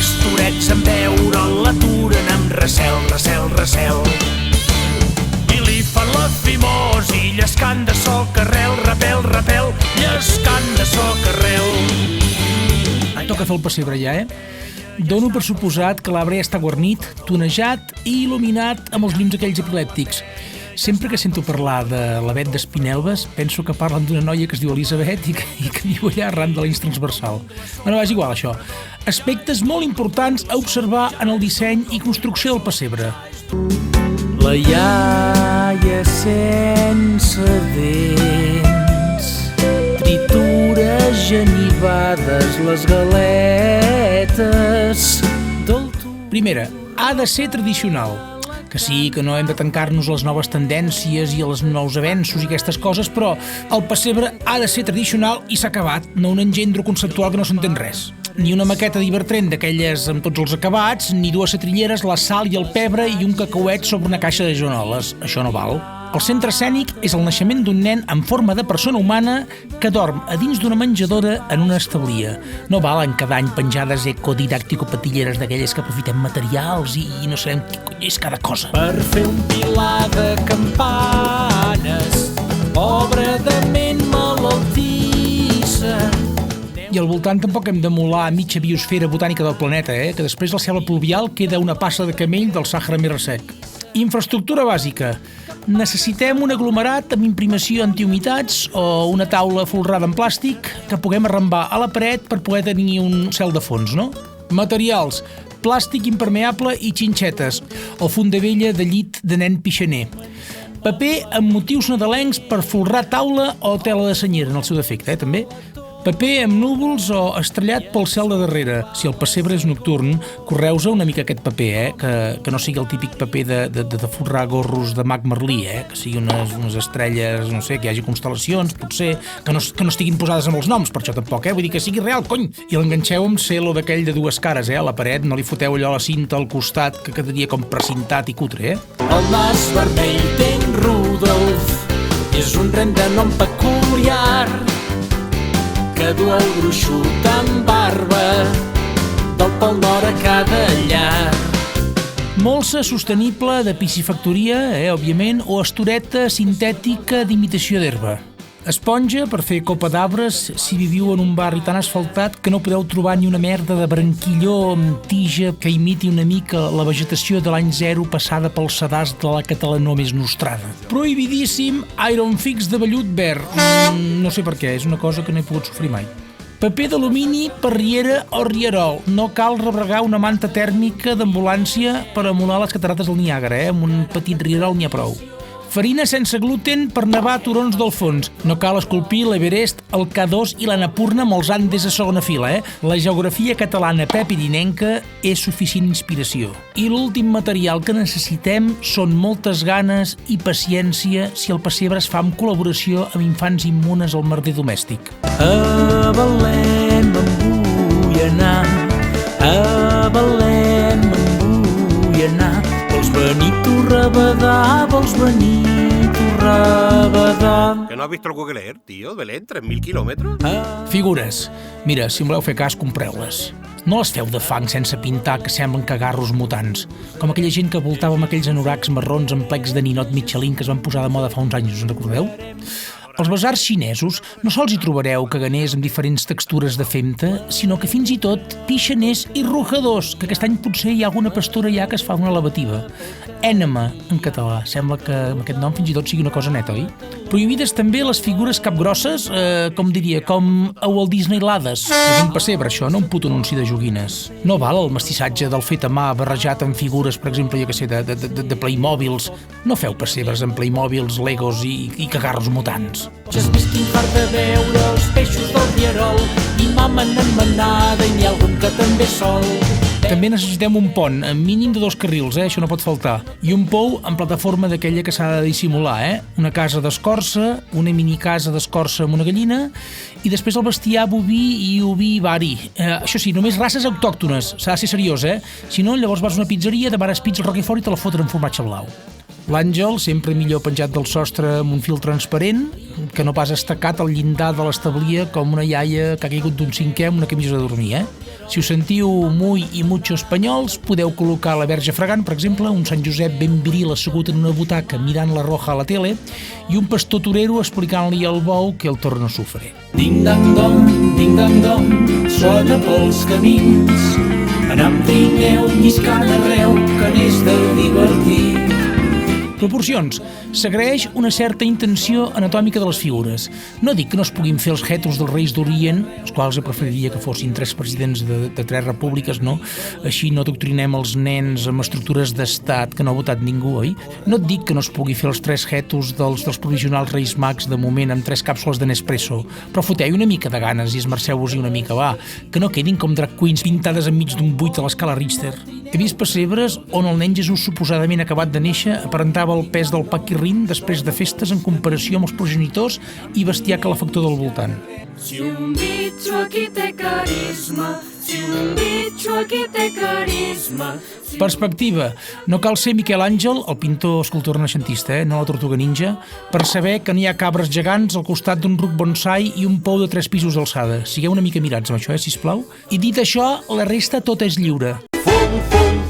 pastorets en veure l'aturen amb recel, recel, recel. I li fan la fimosi llescant de soc arrel, rapel, rapel, llescant de soc arrel. Toca fer el pessebre ja, Dono per suposat que l'arbre ja està guarnit, tonejat i il·luminat amb els llums aquells epilèptics. Sempre que sento parlar de l'Avet d'Espinelves, penso que parlen d'una noia que es diu Elisabet i que viu allà arran de l'Ins transversal. Bueno, és igual, això. Aspectes molt importants a observar en el disseny i construcció del pessebre. La iaia sense dents tritura genivades les galetes del tu. Primera, ha de ser tradicional. Que sí, que no hem de tancar-nos a les noves tendències i als nous avenços i aquestes coses, però el pessebre ha de ser tradicional i s'ha acabat, no un engendro conceptual que no s'entén res. Ni una maqueta d'Ibertren d'aquelles amb tots els acabats, ni dues setrilleres, la sal i el pebre i un cacauet sobre una caixa de joanoles. Això no val. El centre escènic és el naixement d'un nen en forma de persona humana que dorm a dins d'una menjadora en una establia. No valen cada any penjades ecodidàctico-patilleres d'aquelles que aprofitem materials i no sabem què cony és cada cosa. Per fer un pilar de campanes, obra de ment malaltissa. I al voltant tampoc hem de molar mitja biosfera botànica del planeta, que després la selva pluvial queda una passa de camell del Sàhara més ressec. Infraestructura bàsica. Necessitem un aglomerat amb imprimació antihumitats o una taula folrada en plàstic que puguem arrambar a la paret per poder tenir un cel de fons, no? Materials. Plàstic impermeable i xinxetes o fondavella de llit de nen pixaner. Paper amb motius nadalencs per folrar taula o tela de senyera, en el seu defecte, també. Paper amb núvols o estrellat pel cel de darrere. Si el pessebre és nocturn, correu-se una mica aquest paper, que no sigui el típic paper de forrar gorros de mag merlí, que sigui unes estrelles, no sé, que hi hagi constel·lacions, potser, que no estiguin posades amb els noms, per això tampoc, vull dir que sigui real, cony! I l'enganxeu amb celo d'aquell de dues cares, a la paret, no li foteu allò a la cinta al costat, que quedaria com precintat i cutre, El nas vermell té en Rudolf, és un ren de nom peculiar, que du el gruixut amb barba del Pol Nord a cada llar. Molsa sostenible de piscifactoria, òbviament, o estoreta sintètica d'imitació d'herba. Esponja per fer copa d'arbres si viviu en un barri tan asfaltat que no podeu trobar ni una merda de branquilló amb tija que imiti una mica la vegetació de l'any 0 passada pel sedàs de la catalanó més nostrada. Prohibidíssim Iron Fix de vellut verd. No sé per què, és una cosa que no he pogut sofrir mai. Paper d'alumini per riera o rierol. No cal rebregar una manta tèrmica d'ambulància per emular les catarates del Niàgara, amb un petit rierol n'hi ha prou. Farina sense gluten per nevar turons del fons. No cal esculpir l'Everest, el K2 i l'Annapurna amb els Andes a segona fila, La geografia catalana pepirinenca és suficient inspiració. I l'últim material que necessitem són moltes ganes i paciència si el pessebre es fa en col·laboració amb infants immunes al merder domèstic. A Belém em vull anar, a Belém em vull anar. Vols venir tu Rabadà, vols venir tu Rabadà. ¿Que no has visto el Google Earth, tío? Belén, 3.000 kilómetros. Figures. Mira, si em voleu fer cas, compreu-les. No les feu de fang sense pintar que semblen cagarros mutants, com aquella gent que voltava amb aquells anoracs marrons amb plecs de ninot Michelin que es van posar de moda fa uns anys, us en recordeu? Als basars xinesos no sols hi trobareu caganers amb diferents textures de femta, sinó que fins i tot pixaners i rujadors, que aquest any potser hi ha alguna pastora ja que es fa una lavativa. Ènema, en català. Sembla que amb aquest nom fins i tot sigui una cosa neta, oi? Prohibides també les figures capgrosses, com a Walt Disney Lades. És un pessebre, això, no un puto anunci de joguines. No val el mestissatge del fet a mà barrejat amb figures, per exemple, jo què sé, de Playmobils. No feu pessebres amb Playmobils, Legos i cagarros mutants. Ja has vist quin fart de veure els peixos del rierol i mamen en manada i n'hi ha algun que també sol. També necessitem un pont, amb mínim de 2 carrils, això no pot faltar. I un pou amb plataforma d'aquella que s'ha de dissimular, Una casa d'escorça, una minicasa d'escorça amb una gallina, i després el bestiar boví i oví vari. Això sí, només races autòctones, s'ha de ser seriós, Si no, llavors vas a una pizzeria, demanes pizza Roquefort i te la foten amb formatge blau. L'àngel, sempre millor penjat del sostre amb un fil transparent, que no pas estacat al llindar de l'establia com una iaia que ha caigut d'un 5è amb una camisa de dormir, Si us sentiu muy i mucho espanyols, podeu col·locar la Verge fregant, per exemple, un Sant Josep ben viril assegut en una butaca mirant la Roja a la tele i un pastor torero explicant-li al bou que el toro no sofre. Ding-dang-dong, sona pels camins, anar amb trineu, lliscant arreu, que n'és de divertir. Proporcions. S'agraeix una certa intenció anatòmica de les figures. No dic que no es puguin fer els gètols dels reis d'Orient, els quals jo preferiria que fossin 3 presidents de 3 repúbliques, no? Així no doctrinem els nens amb estructures d'estat que no ha votat ningú, oi? No et dic que no es pugui fer els 3 gètols dels provisionals reis mags de moment amb 3 càpsules de Nespresso, però foteu una mica de ganes i esmerceu-vos-hi una mica, va, que no quedin com drag queens pintades enmig d'un 8 a l'escala Richter. He vist pessebres on el nen Jesús suposadament acabat de néixer aparentava el pes del paquirrin després de festes en comparació amb els progenitors i bestiar calefactor del voltant. Si un bitxo aquí té carisma, si un bitxo aquí té carisma... Perspectiva. No cal ser Miquel Àngel, el pintor escultor renaixentista, no la tortuga ninja, per saber que no hi ha cabres gegants al costat d'un ruc bonsai i un pou de 3 pisos d'alçada. Sigueu una mica mirats amb això, sisplau. I dit això, la resta tot és lliure. Fum, fum,